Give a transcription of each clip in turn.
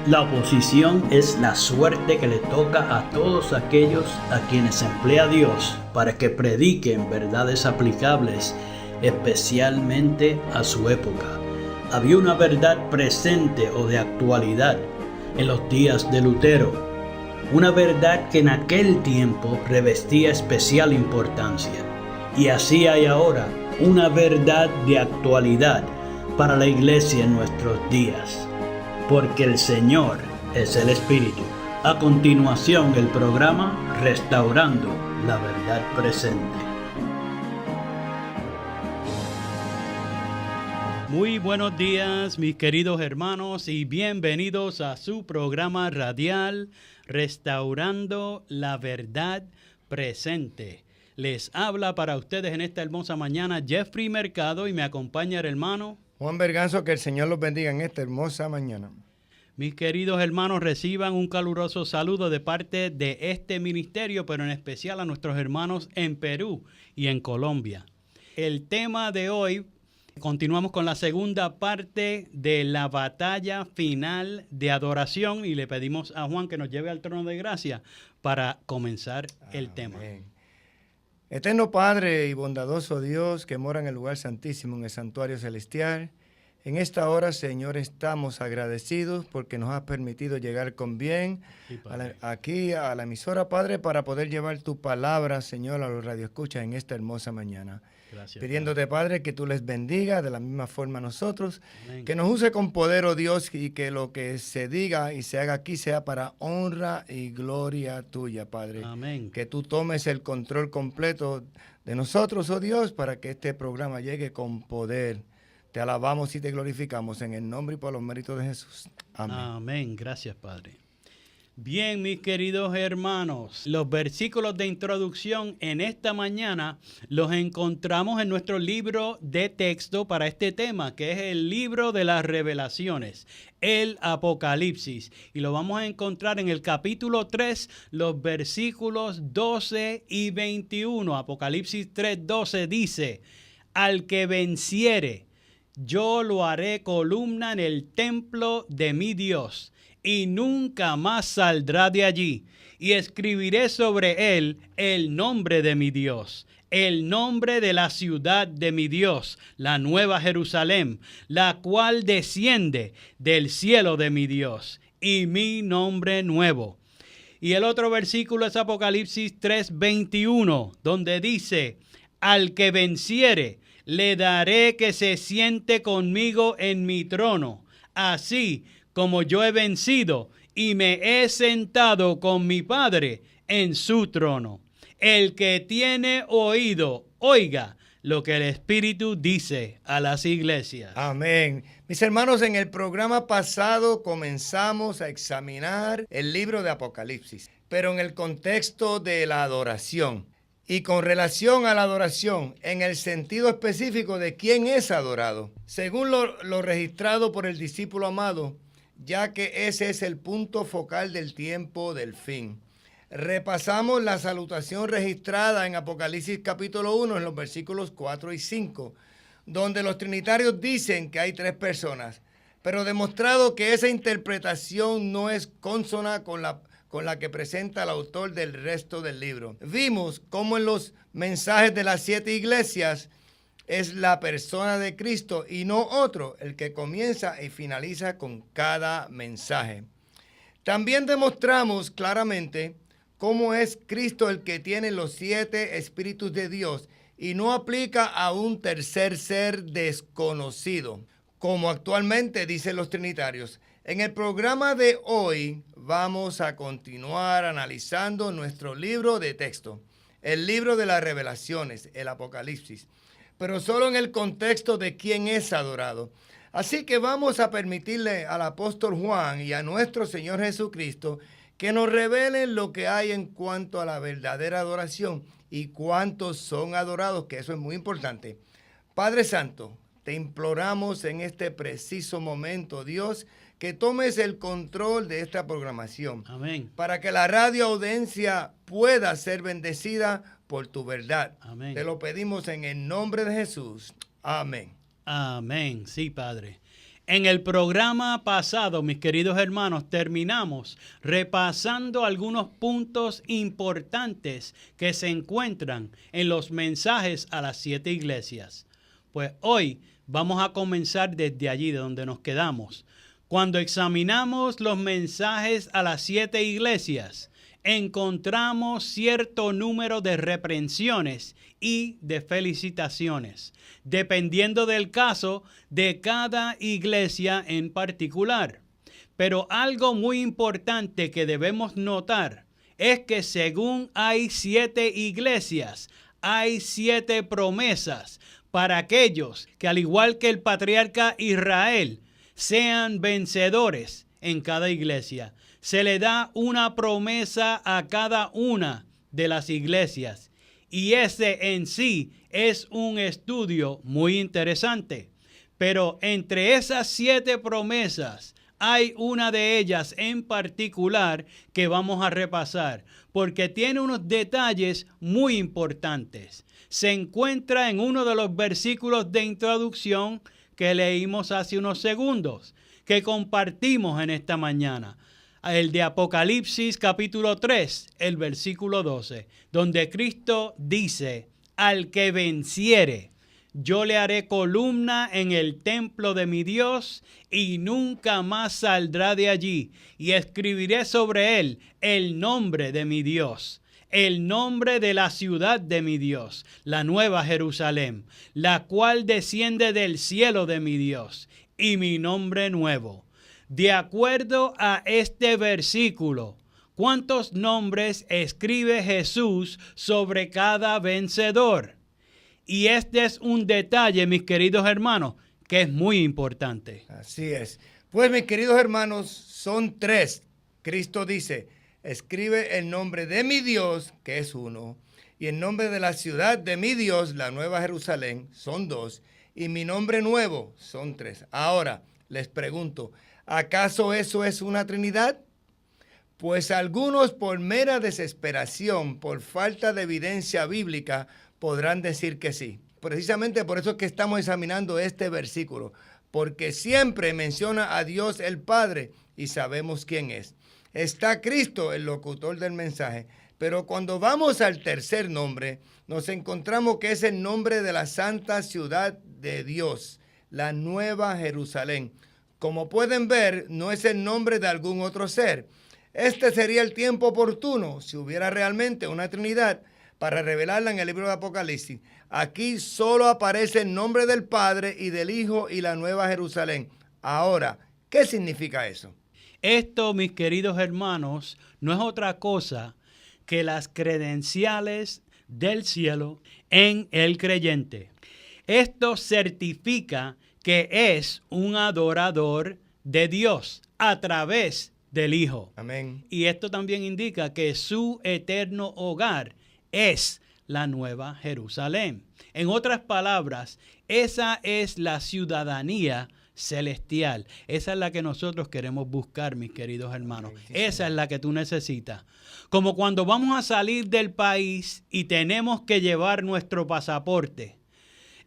La oposición es la suerte que le toca a todos aquellos a quienes emplea Dios para que prediquen verdades aplicables, especialmente a su época. Había una verdad presente o de actualidad en los días de Lutero, una verdad que en aquel tiempo revestía especial importancia. Y así hay ahora una verdad de actualidad para la iglesia en nuestros días. Porque el Señor es el Espíritu. A continuación, el programa Restaurando la Verdad Presente. Muy buenos días, mis queridos hermanos, y bienvenidos a su programa radial Restaurando la Verdad Presente. Les habla para ustedes en esta hermosa mañana Jeffrey Mercado y me acompaña el hermano Juan Berganzo. Que el Señor los bendiga en esta hermosa mañana. Mis queridos hermanos, reciban un caluroso saludo de parte de este ministerio, pero en especial a nuestros hermanos en Perú y en Colombia. El tema de hoy, continuamos con la segunda parte de la batalla final de adoración y le pedimos a Juan que nos lleve al trono de gracia para comenzar el tema. Eterno Padre y bondadoso Dios que mora en el lugar santísimo, en el santuario celestial, en esta hora, Señor, estamos agradecidos porque nos has permitido llegar con bien aquí a la emisora, Padre, para poder llevar tu palabra, Señor, a los radioescuchas en esta hermosa mañana. Gracias, pidiéndote, Padre, que tú les bendiga de la misma forma a nosotros, amén. Que nos use con poder, oh Dios, y que lo que se diga y se haga aquí sea para honra y gloria tuya, Padre. Amén. Que tú tomes el control completo de nosotros, oh Dios, para que este programa llegue con poder. Te alabamos y te glorificamos en el nombre y por los méritos de Jesús. Amén. Amén. Gracias, Padre. Bien, mis queridos hermanos, los versículos de introducción en esta mañana los encontramos en nuestro libro de texto para este tema, que es el libro de las revelaciones, el Apocalipsis. Y lo vamos a encontrar en el capítulo 3, los versículos 12 y 21. Apocalipsis 3:12 dice: al que venciere, yo lo haré columna en el templo de mi Dios, y nunca más saldrá de allí. Y escribiré sobre él el nombre de mi Dios, el nombre de la ciudad de mi Dios, la nueva Jerusalén, la cual desciende del cielo de mi Dios, y mi nombre nuevo. Y el otro versículo es Apocalipsis 3:21, donde dice: al que venciere, le daré que se siente conmigo en mi trono, así como yo he vencido y me he sentado con mi Padre en su trono. El que tiene oído, oiga lo que el Espíritu dice a las iglesias. Amén. Mis hermanos, en el programa pasado comenzamos a examinar el libro de Apocalipsis, pero en el contexto de la adoración. Y con relación a la adoración, en el sentido específico de quién es adorado, según lo registrado por el discípulo amado, ya que ese es el punto focal del tiempo del fin. Repasamos la salutación registrada en Apocalipsis capítulo 1, en los versículos 4 y 5, donde los trinitarios dicen que hay tres personas, pero demostrado que esa interpretación no es consona con la que presenta el autor del resto del libro. Vimos cómo en los mensajes de las 7 iglesias es la persona de Cristo y no otro el que comienza y finaliza con cada mensaje. También demostramos claramente cómo es Cristo el que tiene los 7 espíritus de Dios y no aplica a un tercer ser desconocido, como actualmente dicen los trinitarios. En el programa de hoy vamos a continuar analizando nuestro libro de texto, el libro de las revelaciones, el Apocalipsis, pero solo en el contexto de quién es adorado. Así que vamos a permitirle al apóstol Juan y a nuestro Señor Jesucristo que nos revelen lo que hay en cuanto a la verdadera adoración y cuántos son adorados, que eso es muy importante. Padre Santo, te imploramos en este preciso momento, Dios, que tomes el control de esta programación. Amén. Para que la radio audiencia pueda ser bendecida por tu verdad. Amén. Te lo pedimos en el nombre de Jesús. Amén. Amén. Sí, Padre. En el programa pasado, mis queridos hermanos, terminamos repasando algunos puntos importantes que se encuentran en los mensajes a las 7 iglesias. Pues hoy vamos a comenzar desde allí, de donde nos quedamos. Cuando examinamos los mensajes a las 7 iglesias, encontramos cierto número de reprensiones y de felicitaciones, dependiendo del caso de cada iglesia en particular. Pero algo muy importante que debemos notar es que según hay 7 iglesias, hay 7 promesas para aquellos que, al igual que el patriarca Israel, sean vencedores en cada iglesia. Se le da una promesa a cada una de las iglesias. Y ese en sí es un estudio muy interesante. Pero entre esas 7 promesas hay una de ellas en particular que vamos a repasar, porque tiene unos detalles muy importantes. Se encuentra en uno de los versículos de introducción que leímos hace unos segundos, que compartimos en esta mañana. El de Apocalipsis capítulo 3, el versículo 12, donde Cristo dice: al que venciere, yo le haré columna en el templo de mi Dios y nunca más saldrá de allí, y escribiré sobre él el nombre de mi Dios, el nombre de la ciudad de mi Dios, la nueva Jerusalén, la cual desciende del cielo de mi Dios, y mi nombre nuevo. De acuerdo a este versículo, ¿cuántos nombres escribe Jesús sobre cada vencedor? Y este es un detalle, mis queridos hermanos, que es muy importante. Así es. Pues, mis queridos hermanos, son 3. Cristo dice: escribe el nombre de mi Dios, que es 1, y el nombre de la ciudad de mi Dios, la nueva Jerusalén, son 2, y mi nombre nuevo, son 3. Ahora, les pregunto, ¿acaso eso es una Trinidad? Pues algunos, por mera desesperación, por falta de evidencia bíblica, podrán decir que sí. Precisamente por eso es que estamos examinando este versículo, porque siempre menciona a Dios el Padre y sabemos quién es. Está Cristo, el locutor del mensaje, pero cuando vamos al tercer nombre, nos encontramos que es el nombre de la santa ciudad de Dios, la nueva Jerusalén. Como pueden ver, no es el nombre de algún otro ser. Este sería el tiempo oportuno, si hubiera realmente una Trinidad, para revelarla en el libro de Apocalipsis. Aquí solo aparece el nombre del Padre y del Hijo y la nueva Jerusalén. Ahora, ¿qué significa eso? Esto, mis queridos hermanos, no es otra cosa que las credenciales del cielo en el creyente. Esto certifica que es un adorador de Dios a través del Hijo. Amén. Y esto también indica que su eterno hogar es la nueva Jerusalén. En otras palabras, esa es la ciudadanía celestial. Esa es la que nosotros queremos buscar, mis queridos hermanos. Esa es la que tú necesitas. Como cuando vamos a salir del país y tenemos que llevar nuestro pasaporte.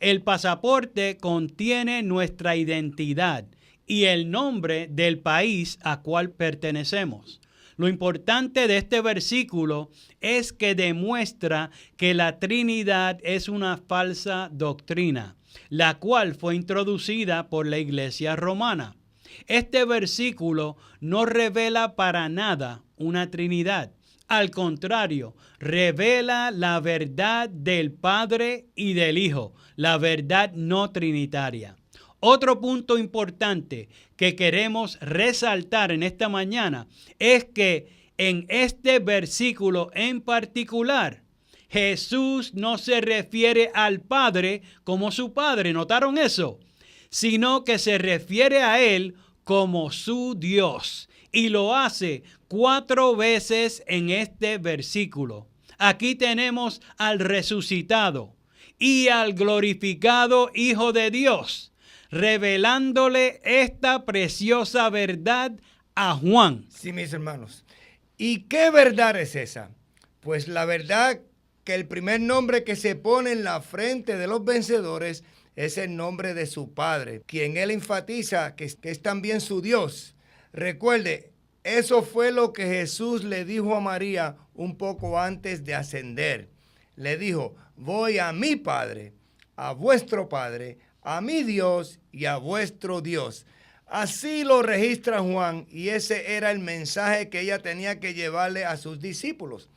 El pasaporte contiene nuestra identidad y el nombre del país a cual pertenecemos. Lo importante de este versículo es que demuestra que la Trinidad es una falsa doctrina, la cual fue introducida por la Iglesia romana. Este versículo no revela para nada una Trinidad. Al contrario, revela la verdad del Padre y del Hijo, la verdad no trinitaria. Otro punto importante que queremos resaltar en esta mañana es que en este versículo en particular, Jesús no se refiere al Padre como su Padre, ¿notaron eso? Sino que se refiere a Él como su Dios. Y lo hace 4 veces en este versículo. Aquí tenemos al resucitado y al glorificado Hijo de Dios, revelándole esta preciosa verdad a Juan. Sí, mis hermanos. ¿Y qué verdad es esa? Pues la verdad que el primer nombre que se pone en la frente de los vencedores es el nombre de su Padre, quien él enfatiza que es también su Dios. Recuerde, eso fue lo que Jesús le dijo a María un poco antes de ascender. Le dijo, voy a mi Padre, a vuestro Padre, a mi Dios y a vuestro Dios. Así lo registra Juan, y ese era el mensaje que ella tenía que llevarle a sus discípulos.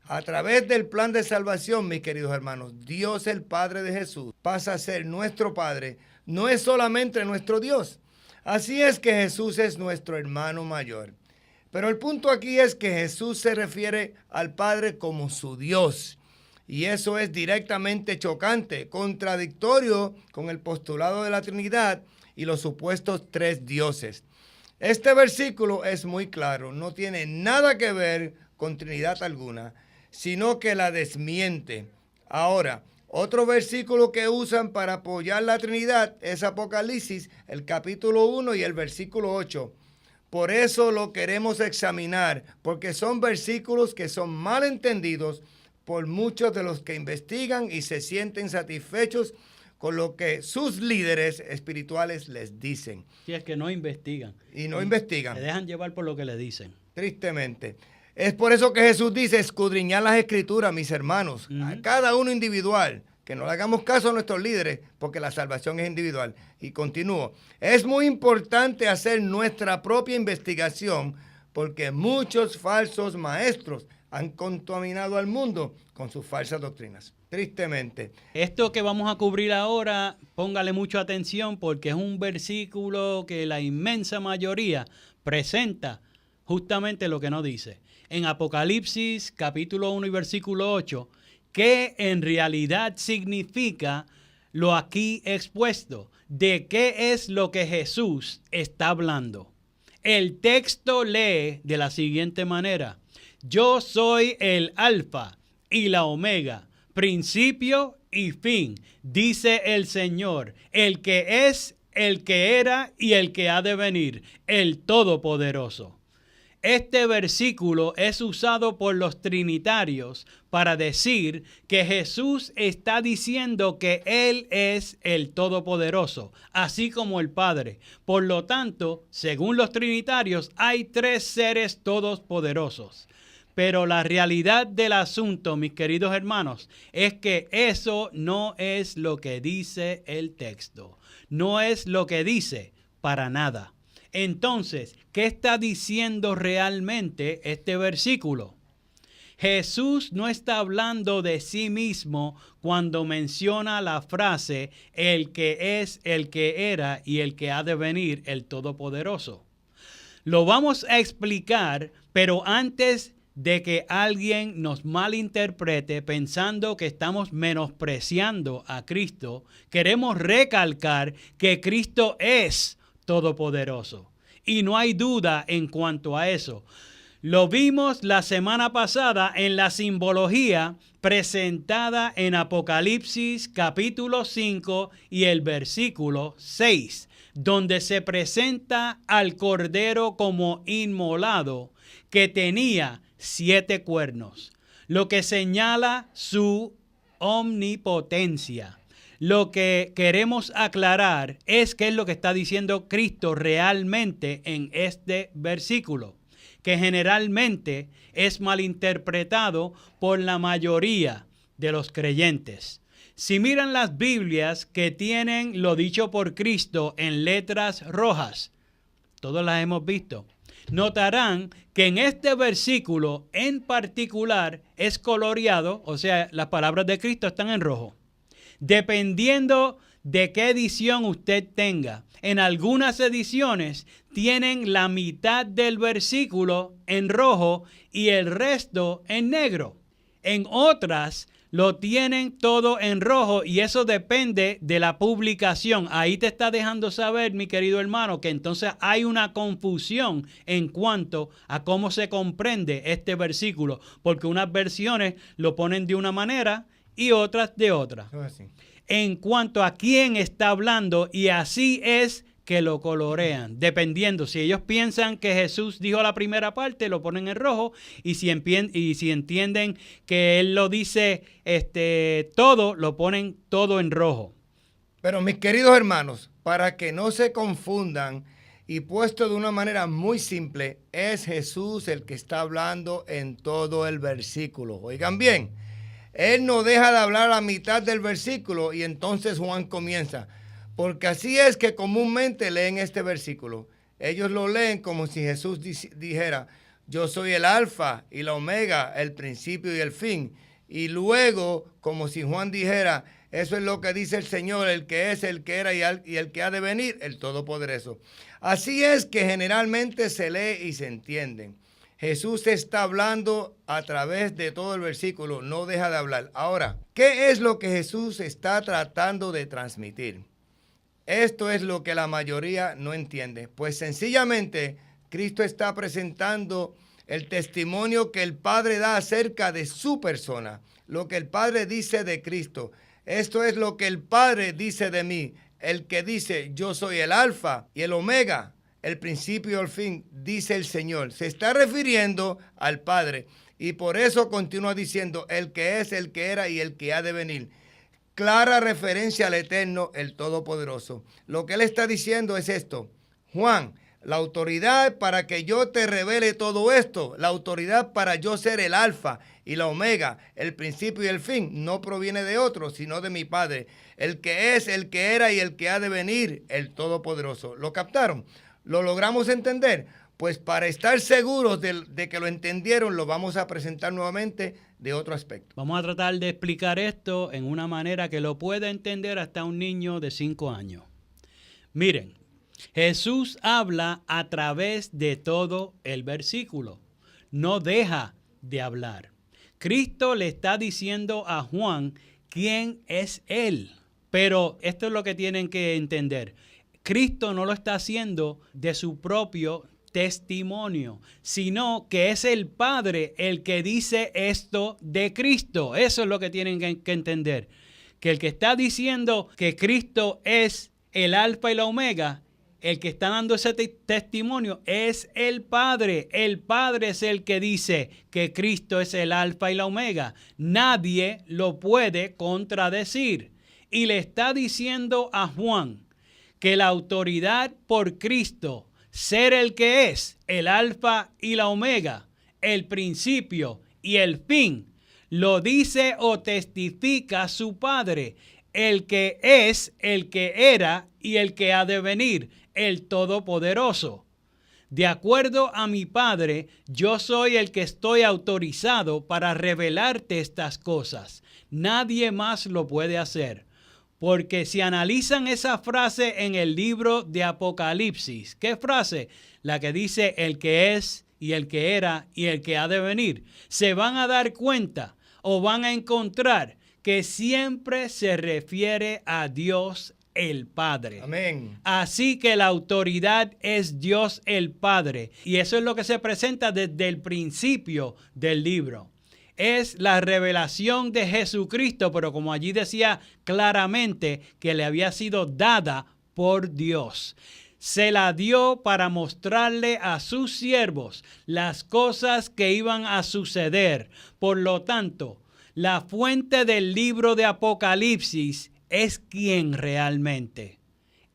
A través del plan de salvación, mis queridos hermanos, Dios el Padre de Jesús pasa a ser nuestro Padre. No es solamente nuestro Dios. Así es que Jesús es nuestro hermano mayor. Pero el punto aquí es que Jesús se refiere al Padre como su Dios. Y eso es directamente chocante, contradictorio con el postulado de la Trinidad y los supuestos tres dioses. Este versículo es muy claro, no tiene nada que ver con Trinidad alguna, sino que la desmiente. Ahora, otro versículo que usan para apoyar la Trinidad es Apocalipsis, el capítulo 1 y el versículo 8. Por eso lo queremos examinar, porque son versículos que son mal entendidos por muchos de los que investigan y se sienten satisfechos con lo que sus líderes espirituales les dicen. Sí, es que no investigan. Y no investigan. Se dejan llevar por lo que le dicen. Tristemente. Es por eso que Jesús dice, escudriñad las escrituras, mis hermanos, a cada uno individual, que no le hagamos caso a nuestros líderes, porque la salvación es individual. Y continúo. Es muy importante hacer nuestra propia investigación, porque muchos falsos maestros han contaminado al mundo con sus falsas doctrinas. Tristemente. Esto que vamos a cubrir ahora, póngale mucha atención porque es un versículo que la inmensa mayoría presenta justamente lo que no dice. En Apocalipsis capítulo 1 y versículo 8, que en realidad significa lo aquí expuesto, de qué es lo que Jesús está hablando. El texto lee de la siguiente manera: yo soy el Alfa y la Omega, principio y fin, dice el Señor, el que es, el que era y el que ha de venir, el Todopoderoso. Este versículo es usado por los trinitarios para decir que Jesús está diciendo que Él es el Todopoderoso, así como el Padre. Por lo tanto, según los trinitarios, hay tres seres todopoderosos. Pero la realidad del asunto, mis queridos hermanos, es que eso no es lo que dice el texto. No es lo que dice para nada. Entonces, ¿qué está diciendo realmente este versículo? Jesús no está hablando de sí mismo cuando menciona la frase el que es, el que era y el que ha de venir, el Todopoderoso. Lo vamos a explicar, pero antes de que alguien nos malinterprete pensando que estamos menospreciando a Cristo, queremos recalcar que Cristo es todopoderoso. Y no hay duda en cuanto a eso. Lo vimos la semana pasada en la simbología presentada en Apocalipsis capítulo 5 y el versículo 6, donde se presenta al Cordero como inmolado, que tenía 7 cuernos, lo que señala su omnipotencia. Lo que queremos aclarar es qué es lo que está diciendo Cristo realmente en este versículo, que generalmente es malinterpretado por la mayoría de los creyentes. Si miran las Biblias que tienen lo dicho por Cristo en letras rojas, todas las hemos visto, notarán que en este versículo en particular es coloreado, o sea, las palabras de Cristo están en rojo. Dependiendo de qué edición usted tenga, en algunas ediciones tienen la mitad del versículo en rojo y el resto en negro. En otras lo tienen todo en rojo y eso depende de la publicación. Ahí te está dejando saber, mi querido hermano, que entonces hay una confusión en cuanto a cómo se comprende este versículo, porque unas versiones lo ponen de una manera y otras de otra. En cuanto a quién está hablando, y así es que lo colorean, dependiendo. Si ellos piensan que Jesús dijo la primera parte, lo ponen en rojo, y si entienden que Él lo dice todo, lo ponen todo en rojo. Pero mis queridos hermanos, para que no se confundan y puesto de una manera muy simple, es Jesús el que está hablando en todo el versículo. Oigan bien, Él no deja de hablar a mitad del versículo y entonces Juan comienza. Porque así es que comúnmente leen este versículo. Ellos lo leen como si Jesús dijera, yo soy el alfa y la omega, el principio y el fin. Y luego, como si Juan dijera, eso es lo que dice el Señor, el que es, el que era y el que ha de venir, el Todopoderoso. Así es que generalmente se lee y se entiende. Jesús está hablando a través de todo el versículo, no deja de hablar. Ahora, ¿qué es lo que Jesús está tratando de transmitir? Esto es lo que la mayoría no entiende. Pues sencillamente, Cristo está presentando el testimonio que el Padre da acerca de su persona, lo que el Padre dice de Cristo. Esto es lo que el Padre dice de mí. El que dice, yo soy el alfa y el omega, el principio y el fin, dice el Señor. Se está refiriendo al Padre. Y por eso continúa diciendo, el que es, el que era y el que ha de venir. Clara referencia al Eterno, el Todopoderoso. Lo que él está diciendo es esto. Juan, la autoridad para que yo te revele todo esto, la autoridad para yo ser el alfa y la omega, el principio y el fin, no proviene de otro, sino de mi Padre. El que es, el que era y el que ha de venir, el Todopoderoso. ¿Lo captaron? ¿Lo logramos entender? Pues para estar seguros de que lo entendieron, lo vamos a presentar nuevamente de otro aspecto. Vamos a tratar de explicar esto en una manera que lo pueda entender hasta un niño de 5 años. Miren, Jesús habla a través de todo el versículo. No deja de hablar. Cristo le está diciendo a Juan quién es Él. Pero esto es lo que tienen que entender. Cristo no lo está haciendo de su propio testimonio, sino que es el Padre el que dice esto de Cristo. Eso es lo que tienen que entender. Que el que está diciendo que Cristo es el alfa y la omega, el que está dando ese testimonio es el Padre. El Padre es el que dice que Cristo es el alfa y la omega. Nadie lo puede contradecir. Y le está diciendo a Juan que la autoridad por Cristo, ser el que es, el alfa y la omega, el principio y el fin, lo dice o testifica su Padre, el que es, el que era y el que ha de venir, el Todopoderoso. De acuerdo a mi Padre, yo soy el que estoy autorizado para revelarte estas cosas. Nadie más lo puede hacer. Porque si analizan esa frase en el libro de Apocalipsis, ¿qué frase? La que dice el que es y el que era y el que ha de venir. Se van a dar cuenta o van a encontrar que siempre se refiere a Dios el Padre. Amén. Así que la autoridad es Dios el Padre. Y eso es lo que se presenta desde el principio del libro. Es la revelación de Jesucristo, pero como allí decía claramente que le había sido dada por Dios. Se la dio para mostrarle a sus siervos las cosas que iban a suceder. Por lo tanto, la fuente del libro de Apocalipsis es quien realmente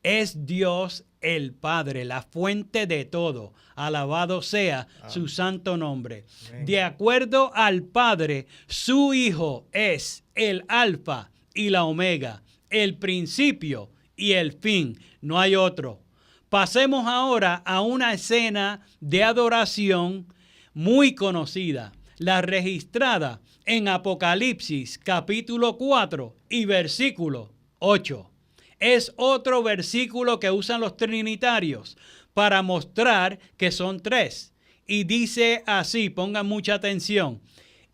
es Dios el Padre, la fuente de todo. Alabado sea su santo nombre. Amén. De acuerdo al Padre, su Hijo es el alfa y la omega, el principio y el fin. No hay otro. Pasemos ahora a una escena de adoración muy conocida, la registrada en Apocalipsis capítulo 4 y versículo 8. Es otro versículo que usan los trinitarios para mostrar que son tres. Y dice así, pongan mucha atención.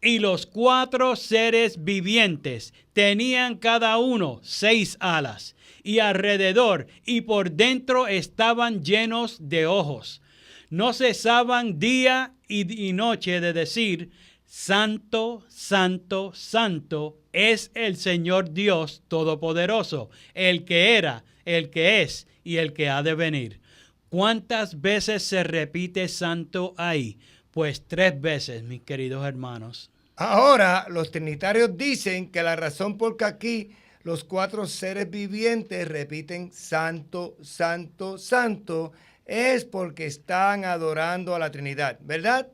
Y los 4 seres vivientes tenían cada uno 6 alas. Y alrededor y por dentro estaban llenos de ojos. No cesaban día y noche de decir, Santo, Santo, Santo es el Señor Dios Todopoderoso, el que era, el que es y el que ha de venir. ¿Cuántas veces se repite santo ahí? Pues 3 veces, mis queridos hermanos. Ahora, los trinitarios dicen que la razón por que aquí los 4 seres vivientes repiten santo, santo, santo, es porque están adorando a la Trinidad, ¿verdad?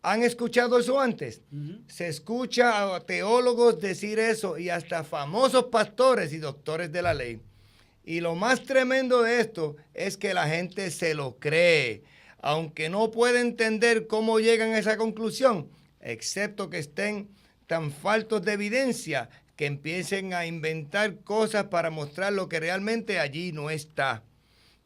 ¿Han escuchado eso antes? Se escucha a teólogos decir eso y hasta famosos pastores y doctores de la ley. Y lo más tremendo de esto es que la gente se lo cree, aunque no puede entender cómo llegan a esa conclusión, excepto que estén tan faltos de evidencia que empiecen a inventar cosas para mostrar lo que realmente allí no está.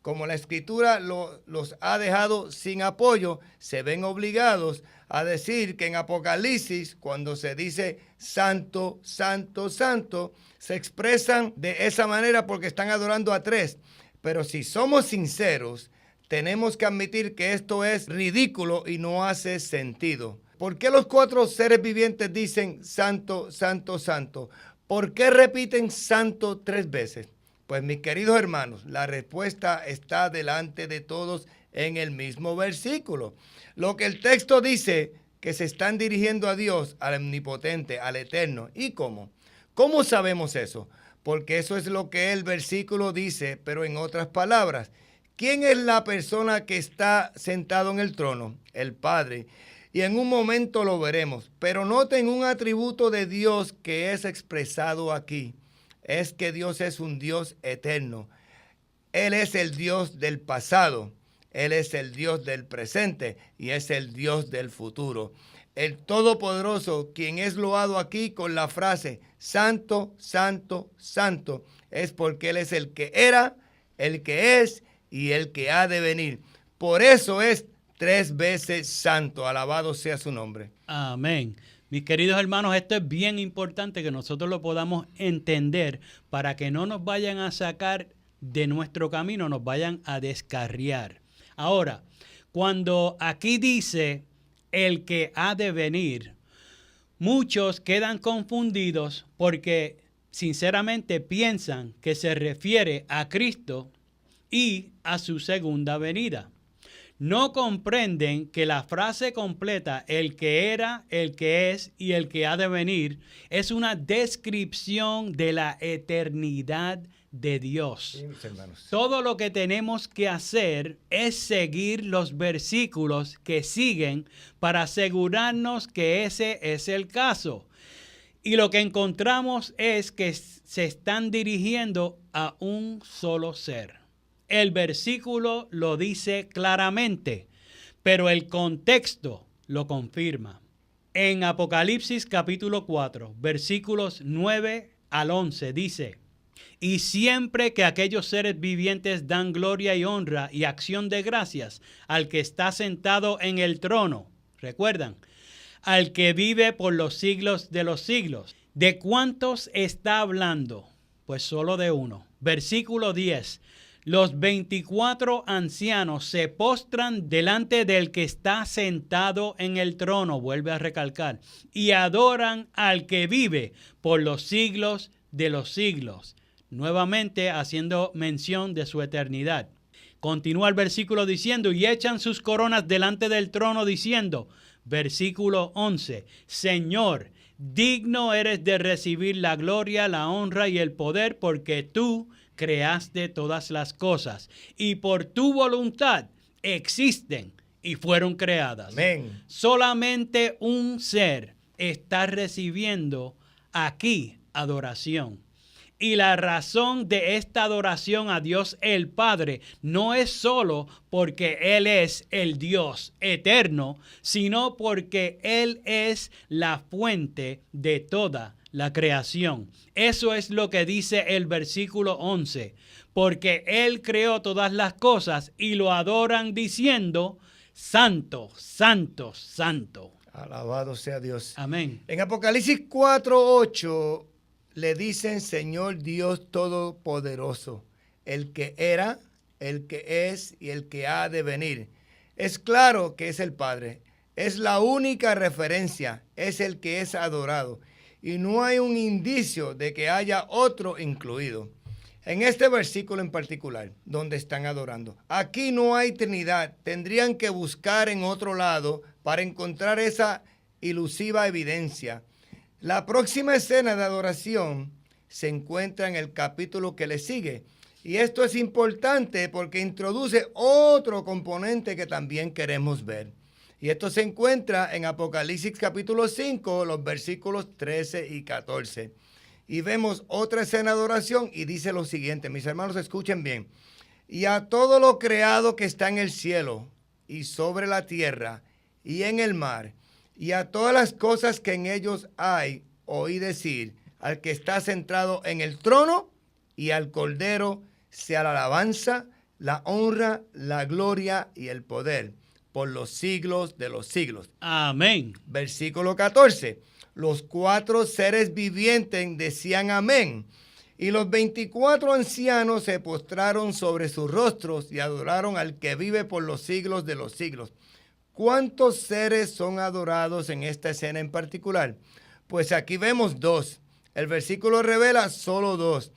Como la Escritura los ha dejado sin apoyo, se ven obligados a decir que en Apocalipsis, cuando se dice santo, santo, santo, se expresan de esa manera porque están adorando a 3. Pero si somos sinceros, tenemos que admitir que esto es ridículo y no hace sentido. ¿Por qué los 4 seres vivientes dicen santo, santo, santo? ¿Por qué repiten santo 3 veces? Pues mis queridos hermanos, la respuesta está delante de todos en el mismo versículo. Lo que el texto dice, que se están dirigiendo a Dios, al omnipotente, al eterno. ¿Y cómo? ¿Cómo sabemos eso? Porque eso es lo que el versículo dice, pero en otras palabras. ¿Quién es la persona que está sentado en el trono? El Padre. Y en un momento lo veremos. Pero noten un atributo de Dios que es expresado aquí. Es que Dios es un Dios eterno. Él es el Dios del pasado. Él es el Dios del presente y es el Dios del futuro. El Todopoderoso, quien es loado aquí con la frase santo, santo, santo, es porque Él es el que era, el que es y el que ha de venir. Por eso es 3 veces santo. Alabado sea su nombre. Amén. Mis queridos hermanos, esto es bien importante que nosotros lo podamos entender para que no nos vayan a sacar de nuestro camino, nos vayan a descarriar. Ahora, cuando aquí dice el que ha de venir, muchos quedan confundidos porque sinceramente piensan que se refiere a Cristo y a su segunda venida. No comprenden que la frase completa, el que era, el que es y el que ha de venir, es una descripción de la eternidad de Dios. Sí, mis hermanos. Todo lo que tenemos que hacer es seguir los versículos que siguen para asegurarnos que ese es el caso. Y lo que encontramos es que se están dirigiendo a un solo ser. El versículo lo dice claramente, pero el contexto lo confirma. En Apocalipsis capítulo 4, versículos 9 al 11 dice: y siempre que aquellos seres vivientes dan gloria y honra y acción de gracias al que está sentado en el trono, ¿recuerdan? Al que vive por los siglos de los siglos. ¿De cuántos está hablando? Pues solo de uno. Versículo 10. Los 24 ancianos se postran delante del que está sentado en el trono, vuelve a recalcar, y adoran al que vive por los siglos de los siglos, nuevamente haciendo mención de su eternidad. Continúa el versículo diciendo, y echan sus coronas delante del trono diciendo, versículo 11, Señor, digno eres de recibir la gloria, la honra y el poder, porque tú creaste todas las cosas y por tu voluntad existen y fueron creadas. Amén. Solamente un ser está recibiendo aquí adoración. Y la razón de esta adoración a Dios el Padre no es solo porque Él es el Dios eterno, sino porque Él es la fuente de toda la creación. Eso es lo que dice el versículo 11, porque Él creó todas las cosas y lo adoran diciendo, Santo, Santo, Santo. Alabado sea Dios. Amén. En Apocalipsis 4:8 le dicen Señor Dios Todopoderoso, el que era, el que es y el que ha de venir. Es claro que es el Padre. Es la única referencia, es el que es adorado. Y no hay un indicio de que haya otro incluido. En este versículo en particular, donde están adorando, aquí no hay Trinidad. Tendrían que buscar en otro lado para encontrar esa ilusiva evidencia. La próxima escena de adoración se encuentra en el capítulo que le sigue. Y esto es importante porque introduce otro componente que también queremos ver. Y esto se encuentra en Apocalipsis capítulo 5, los versículos 13 y 14. Y vemos otra escena de adoración y dice lo siguiente, mis hermanos, escuchen bien. Y a todo lo creado que está en el cielo y sobre la tierra y en el mar, y a todas las cosas que en ellos hay, oí decir, al que está sentado en el trono y al Cordero, sea la alabanza, la honra, la gloria y el poder por los siglos de los siglos. Amén. Versículo 14. Los 4 seres vivientes decían amén. Y los 24 ancianos se postraron sobre sus rostros y adoraron al que vive por los siglos de los siglos. ¿Cuántos seres son adorados en esta escena en particular? Pues aquí vemos 2. El versículo revela solo 2.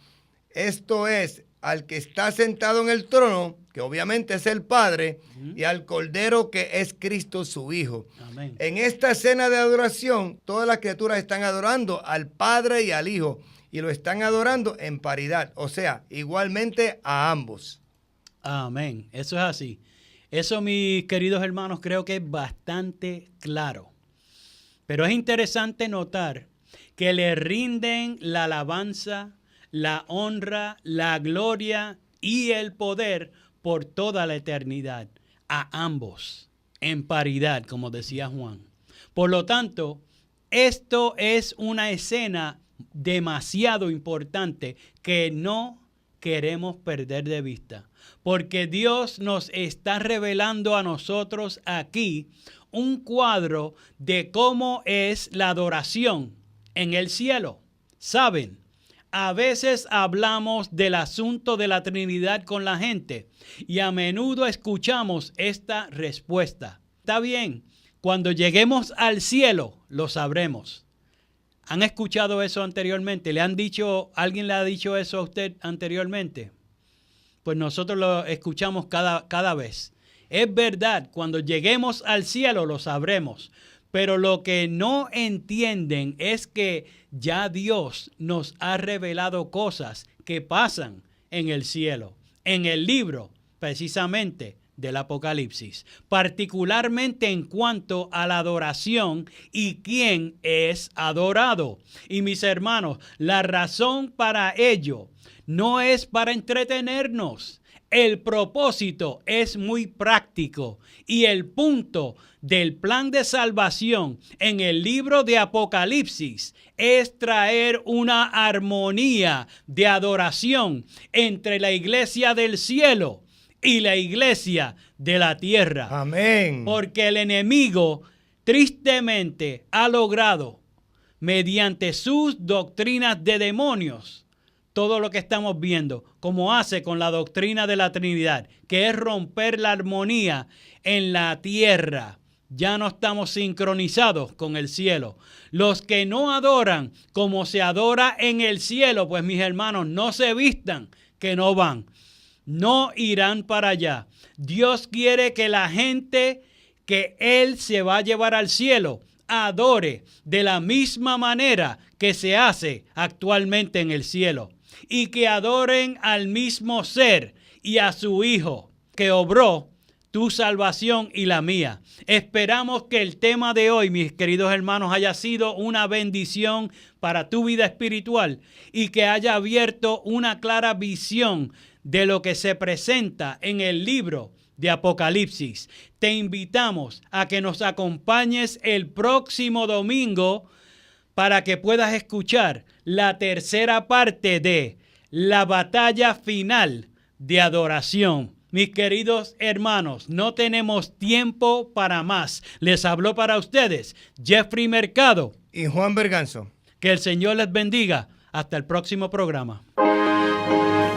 Esto es, al que está sentado en el trono, que obviamente es el Padre, y al Cordero, que es Cristo su Hijo. Amén. En esta escena de adoración, todas las criaturas están adorando al Padre y al Hijo, y lo están adorando en paridad, o sea, igualmente a ambos. Amén. Eso es así. Eso, mis queridos hermanos, creo que es bastante claro. Pero es interesante notar que le rinden la alabanza, la honra, la gloria y el poder por toda la eternidad, a ambos, en paridad, como decía Juan. Por lo tanto, esto es una escena demasiado importante que no queremos perder de vista, porque Dios nos está revelando a nosotros aquí un cuadro de cómo es la adoración en el cielo. ¿Saben? A veces hablamos del asunto de la Trinidad con la gente y a menudo escuchamos esta respuesta. Está bien, cuando lleguemos al cielo lo sabremos. ¿Han escuchado eso anteriormente? ¿Alguien le ha dicho eso a usted anteriormente? Pues nosotros lo escuchamos cada vez. Es verdad, cuando lleguemos al cielo lo sabremos. Pero lo que no entienden es que ya Dios nos ha revelado cosas que pasan en el cielo, en el libro precisamente del Apocalipsis, particularmente en cuanto a la adoración y quién es adorado. Y mis hermanos, la razón para ello no es para entretenernos. El propósito es muy práctico y el punto del plan de salvación en el libro de Apocalipsis es traer una armonía de adoración entre la iglesia del cielo y la iglesia de la tierra. Amén. Porque el enemigo tristemente ha logrado, mediante sus doctrinas de demonios, todo lo que estamos viendo, como hace con la doctrina de la Trinidad, que es romper la armonía en la tierra. Ya no estamos sincronizados con el cielo. Los que no adoran como se adora en el cielo, pues mis hermanos, no se vistan, que no van. No irán para allá. Dios quiere que la gente que Él se va a llevar al cielo adore de la misma manera que se hace actualmente en el cielo. Y que adoren al mismo ser y a su Hijo que obró tu salvación y la mía. Esperamos que el tema de hoy, mis queridos hermanos, haya sido una bendición para tu vida espiritual y que haya abierto una clara visión de lo que se presenta en el libro de Apocalipsis. Te invitamos a que nos acompañes el próximo domingo para que puedas escuchar la tercera parte de la batalla final de adoración. Mis queridos hermanos, no tenemos tiempo para más. Les habló para ustedes Jeffrey Mercado y Juan Berganzo. Que el Señor les bendiga. Hasta el próximo programa.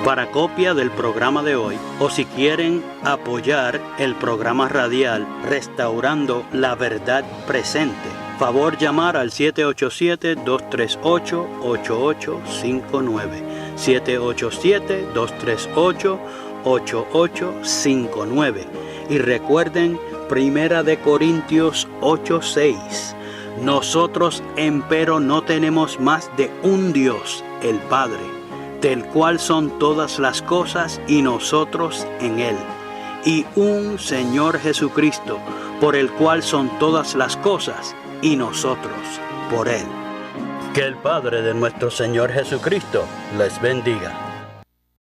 Para copia del programa de hoy, o si quieren apoyar el programa radial Restaurando la Verdad Presente, favor llamar al 787-238-8859. 787-238-8859. Y recuerden, 1 Corintios 8:6. Nosotros, empero, no tenemos más de un Dios, el Padre, del cual son todas las cosas y nosotros en Él, y un Señor Jesucristo, por el cual son todas las cosas y nosotros por Él. Que el Padre de nuestro Señor Jesucristo les bendiga.